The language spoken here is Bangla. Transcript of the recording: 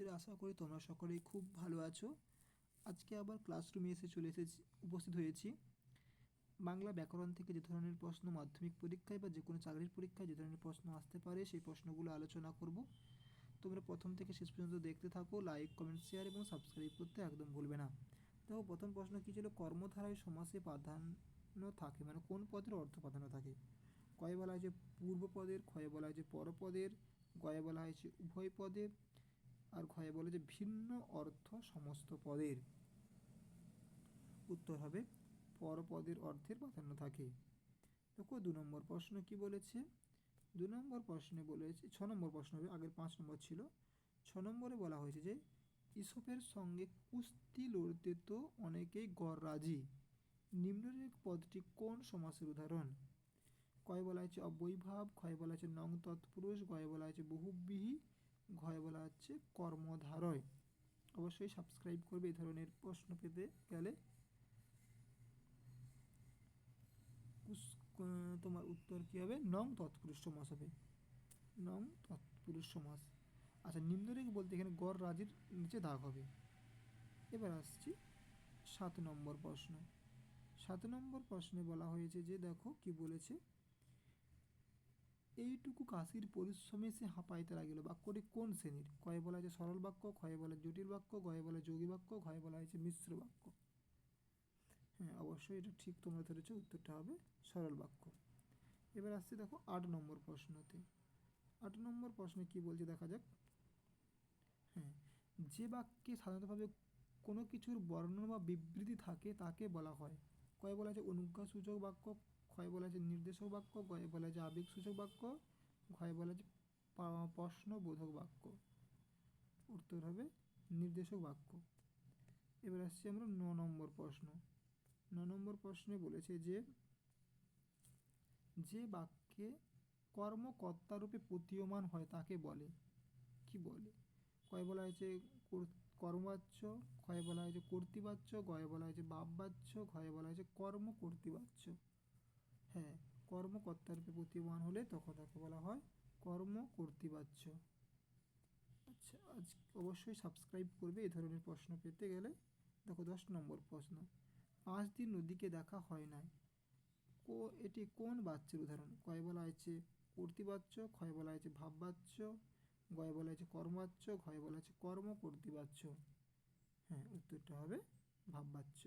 শিক্ষার্থীরা, আশা করি তোমরা সকলেই খুব ভালো আছো। আজকে আবার ক্লাসরুমে উপস্থিত হয়েছি। বাংলা ব্যাকরণ থেকে যে ধরনের প্রশ্ন মাধ্যমিক পরীক্ষায় বা যে কোনো চাকরির পরীক্ষায় যে ধরনের প্রশ্ন আসতে পারে সেই প্রশ্নগুলো আলোচনা করব। তোমরা প্রথম থেকে শেষ পর্যন্ত দেখতে থাকো। লাইক, কমেন্ট, শেয়ার এবং সাবস্ক্রাইব করতে একদম ভুলবে না। দেখো, প্রথম প্রশ্ন কী ছিল? কর্মধারায় সমাসে প্রাধান্য থাকে, মানে কোন পদের অর্থ প্রাধান্য থাকে? কয়ে বলা হয়েছে পূর্ব পদের, ক্ষয়ে বলা হয়েছে পরপদের, গয়ে বলা হয়েছে উভয় পদের, আর ঘয়ে বলে যে ভিন্ন অর্থ সমস্ত পদের। উত্তর হবে পরপদের অর্থের প্রাধান্য থাকে। দেখো 2 নম্বর প্রশ্ন কি বলেছে? 2 নম্বর প্রশ্নে বলেছে, 6 নম্বর প্রশ্ন হবে, আগের 5 নম্বর ছিল। 6 নম্বরে বলা হয়েছে যে ঈশপের সঙ্গে কুস্তি লড়তে তো অনেকেই গড় রাজি। নিম্নলিখিত পদটি কোন সমাসের উদাহরণ? কয়ে বলা হয়েছে অব্যয়ীভাব, ক্ষয়ে বলা হয়েছে নং তৎপুরুষ, গয়ে বলা হয়েছে বহুব্রীহি, ঘয়ে বলা হচ্ছে কর্মধারয়। অবশ্যই সাবস্ক্রাইব করবে এই ধরনের প্রশ্ন পেতে গেলে। তোমার উত্তর কী হবে? নং তৎপুরুষ সমাস হবে, নং তৎপুরুষ সমাস। আচ্ছা, নিম্নরেখ বলতে এখানে গড় রাজির নিচে দাগ হবে। এবার আসছি 7 নম্বর প্রশ্ন। 7 নম্বর প্রশ্নে বলা হয়েছে যে দেখো কি বলেছে, এইটুকু কাশির পরিশ্রমে সে হাঁপাইতে লাগিল। বাক্যটি কোন শ্রেণীর? কয়ে বলা হয়েছে সরল বাক্য, ক্ষয়ে বলা জটিল বাক্য, গয়ে বলা যৌগী বাক্য, ঘয়ে বলা হয়েছে মিশ্র বাক্য। হ্যাঁ, অবশ্যই এটা ঠিক তোমরা ধরেছ, উত্তরটা হবে সরল বাক্য। এবার আসছে দেখো 8 নম্বর প্রশ্নতে। 8 নম্বর প্রশ্নে কি বলছে দেখা যাক। হ্যাঁ, যে বাক্যে সাধারণতভাবে কোনো কিছুর বর্ণনা বা বিবৃতি থাকে তাকে বলা হয়। কয়ে বলা হয়েছে অনুজ্ঞাসূচক বাক্য, ক্ষয়ে বলা হয়েছে নির্দেশক বাক্য, গয়ে বলা হয়েছে আবেগসূচক বাক্য, ঘয়ে বলা হয়েছে প্রশ্নবোধক বাক্য। উত্তর হবে নির্দেশক বাক্য। এবার আসছি আমরা 9 নম্বর প্রশ্ন। 9 নম্বর প্রশ্নে বলেছে যে বাক্যে কর্মকর্তারূপে প্রতীয়মান হয় তাকে বলে, কি বলে? কয়ে বলা হয়েছে কর্মবাচ্য, ক্ষয়ে বলা হয়েছে কর্তৃবাচ্য, গয়ে বলা হয়েছে ভাববাচ্য, ঘয়ে বলা হয়েছে কর্মকর্তৃবাচ্য। হ্যাঁ, কর্মকর্তারূপে প্রতীয়মান হলে তখন তাকে বলা হয় কর্মকর্তৃবাচ্য। আচ্ছা, আজ অবশ্যই সাবস্ক্রাইব করবে এই ধরনের প্রশ্ন পেতে গেলে। দেখো 10 নম্বর প্রশ্ন। 5 দিন নদীকে দেখা হয় নাই, এটি কোন বাচ্যের উদাহরণ? কয়ে বলা হয়েছে কর্তৃবাচ্য, ক্ষয়ে বলা হয়েছে ভাববাচ্য, গয়ে বলা হয়েছে কর্মবাচ্য, ঘয়ে বলা হয়েছে কর্মকর্তৃবাচ্য। হ্যাঁ, উত্তরটা হবে ভাববাচ্য।